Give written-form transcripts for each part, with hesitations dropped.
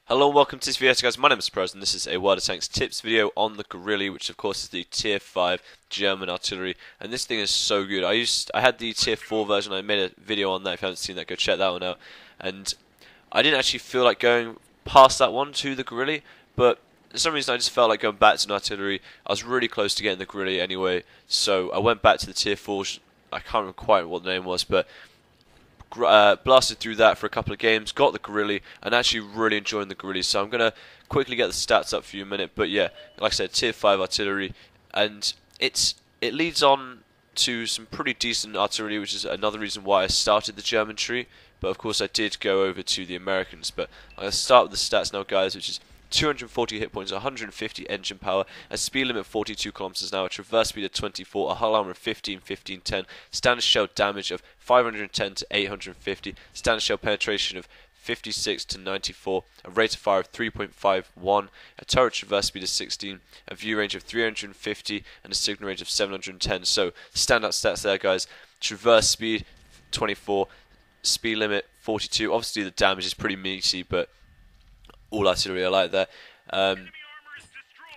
Hello and welcome to this video guys, my name is Pros and this is a World of Tanks tips video on the Grille, which of course is the tier 5 German artillery, and this thing is so good. I had the tier 4 version. I made a video on that. If you haven't seen that, go check that one out. And I didn't actually feel like going past that one to the Grille, but for some reason I just felt like going back to an artillery. I was really close to getting the Grille anyway, so I went back to the tier 4. I can't remember quite what the name was, but blasted through that for a couple of games, got the Grille, and actually really enjoying the Grille. So I'm going to quickly get the stats up for you in a minute. But yeah, like I said, tier 5 artillery, and it leads on to some pretty decent artillery, which is another reason why I started the German tree. But of course I did go over to the Americans. But I'm going to start with the stats now, guys, which is 240 hit points, 150 engine power, a speed limit of 42 kilometers an hour, traverse speed of 24, a hull armor of 15, 15, 10, standard shell damage of 510 to 850, standard shell penetration of 56 to 94, a rate of fire of 3.51, a turret traverse speed of 16, a view range of 350, and a signal range of 710. So standout stats there, guys. Traverse speed 24, speed limit 42. Obviously the damage is pretty meaty, but all artillery I like there. And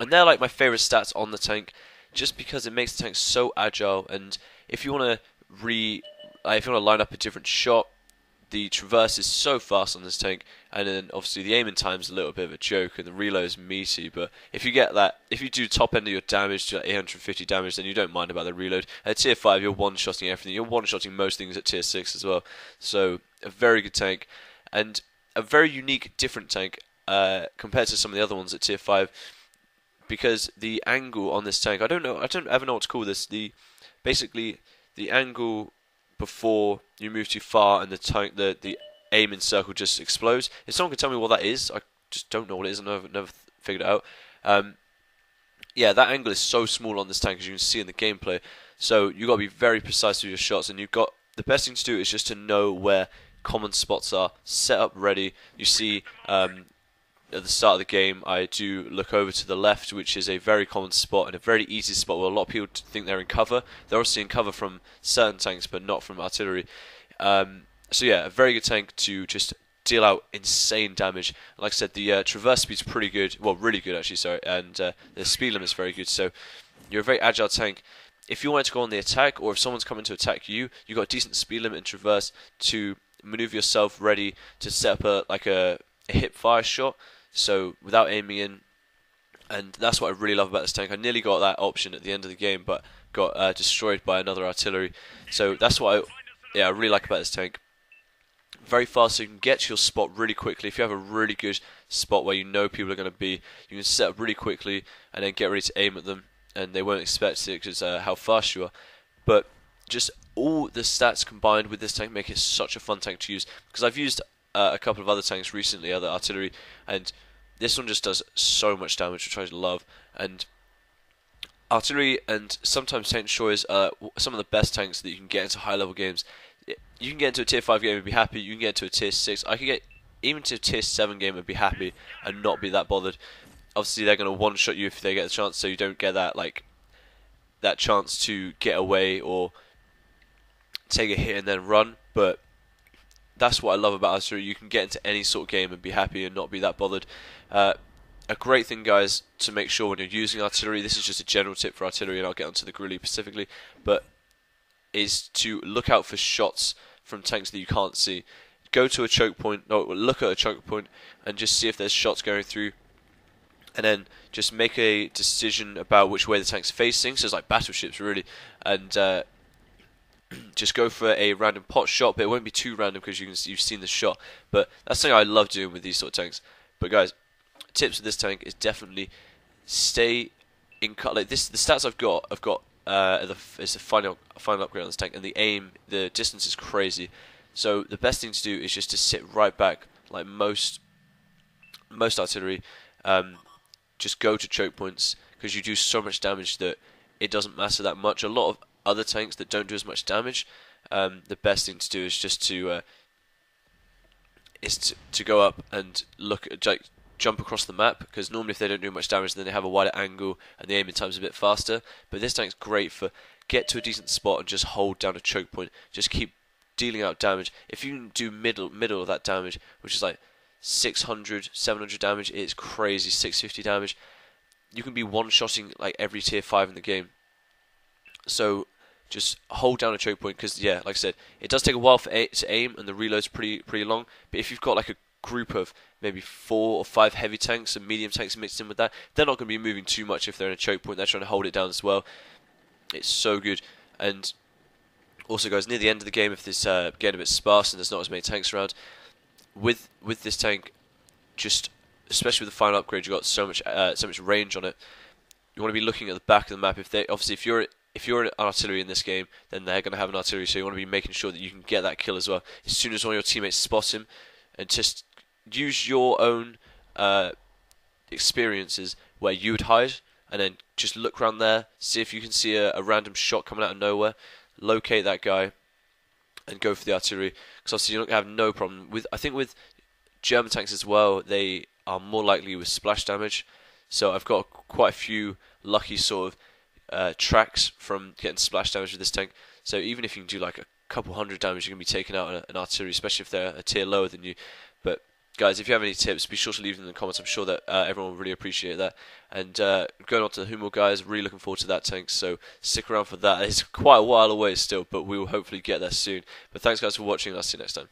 they're like my favourite stats on the tank, just because it makes the tank so agile. And if you want to line up a different shot, the traverse is so fast on this tank, and then obviously the aiming time is a little bit of a joke, and the reload is meaty. But if you get that, if you do top end of your damage to 850 damage, then you don't mind about the reload. At tier 5, you're one-shotting everything. You're one-shotting most things at tier 6 as well. So a very good tank, and a very unique, different tank. Compared to some of the other ones at tier 5, because the angle on this tank, I don't ever know what to call this. Basically the angle before you move too far and the tank, the aim in circle just explodes. If someone can tell me what that is, I just don't know what it is. I've never figured it out. Yeah, that angle is so small on this tank, as you can see in the gameplay. So you got to be very precise with your shots, and you've got the best thing to do is just to know where common spots are, set up ready. You see. At the start of the game, I do look over to the left, which is a very common spot and a very easy spot where a lot of people think they're in cover. They're obviously in cover from certain tanks, but not from artillery. So yeah, a very good tank to just deal out insane damage. Like I said, the traverse speed's pretty good, well, really good actually, sorry, and the speed limit's very good. So you're a very agile tank. If you wanted to go on the attack, or if someone's coming to attack you, you've got a decent speed limit and traverse to maneuver yourself ready to set up a hip fire shot. So without aiming in, and that's what I really love about this tank. I nearly got that option at the end of the game, but got destroyed by another artillery. So that's what I really like about this tank. Very fast, so you can get to your spot really quickly. If you have a really good spot where you know people are going to be, you can set up really quickly and then get ready to aim at them, and they won't expect it because how fast you are. But just all the stats combined with this tank make it such a fun tank to use, because I've used a couple of other tanks recently, other artillery, and this one just does so much damage, which I love. And artillery and sometimes tank destroyers are some of the best tanks that you can get into high level games. You can get into a tier 5 game and be happy. You can get into a tier 6. I could get even to a tier 7 game and be happy and not be that bothered. Obviously they're going to one shot you if they get the chance, so you don't get that chance to get away or take a hit and then run. But that's what I love about artillery. You can get into any sort of game and be happy and not be that bothered. A great thing, guys, to make sure when you're using artillery, this is just a general tip for artillery, and I'll get onto the Grille specifically, but is to look out for shots from tanks that you can't see. Go to a choke point, look at a choke point, and just see if there's shots going through, and then just make a decision about which way the tank's facing. So it's like battleships, really, and just go for a random pot shot, but it won't be too random because you've seen the shot. But that's something I love doing with these sort of tanks. But guys, tips with this tank is definitely stay in cut. Like this, the stats I've got it's the final upgrade on this tank, and the distance is crazy. So the best thing to do is just to sit right back, like most artillery. Just go to choke points, because you do so much damage that it doesn't matter that much. A lot of other tanks that don't do as much damage, the best thing to do is just to go up and jump across the map, because normally if they don't do much damage, then they have a wider angle and the aiming time's a bit faster. But this tank's great for get to a decent spot and just hold down a choke point. Just keep dealing out damage. If you can do middle of that damage, which is like 600, 700 damage. It's crazy. 650 damage. You can be one-shotting like every tier 5 in the game. So just hold down a choke point, because yeah, like I said, it does take a while to aim, and the reload's pretty long. But if you've got like a group of maybe 4 or 5 heavy tanks and medium tanks mixed in with that, they're not going to be moving too much if they're in a choke point. They're trying to hold it down as well. It's so good. And also, guys, near the end of the game, if this getting a bit sparse and there's not as many tanks around, with this tank, just especially with the final upgrade, you've got so much range on it. You want to be looking at the back of the map. If you're an artillery in this game, then they're going to have an artillery, so you want to be making sure that you can get that kill as well. As soon as one of your teammates spots him, and just use your own experiences where you would hide, and then just look around there, see if you can see a random shot coming out of nowhere, locate that guy, and go for the artillery. Because obviously you're not going to have no problem with. I think with German tanks as well, they are more likely with splash damage. So I've got quite a few lucky sort of tracks from getting splash damage with this tank. So even if you can do like a couple hundred damage, you're going to be taking out an artillery, especially if they're a tier lower than you. But guys, if you have any tips, be sure to leave them in the comments. I'm sure that everyone will really appreciate that. And going on to the Hummel, guys, really looking forward to that tank, so stick around for that. It's quite a while away still, but we will hopefully get there soon. But thanks guys for watching, and I'll see you next time.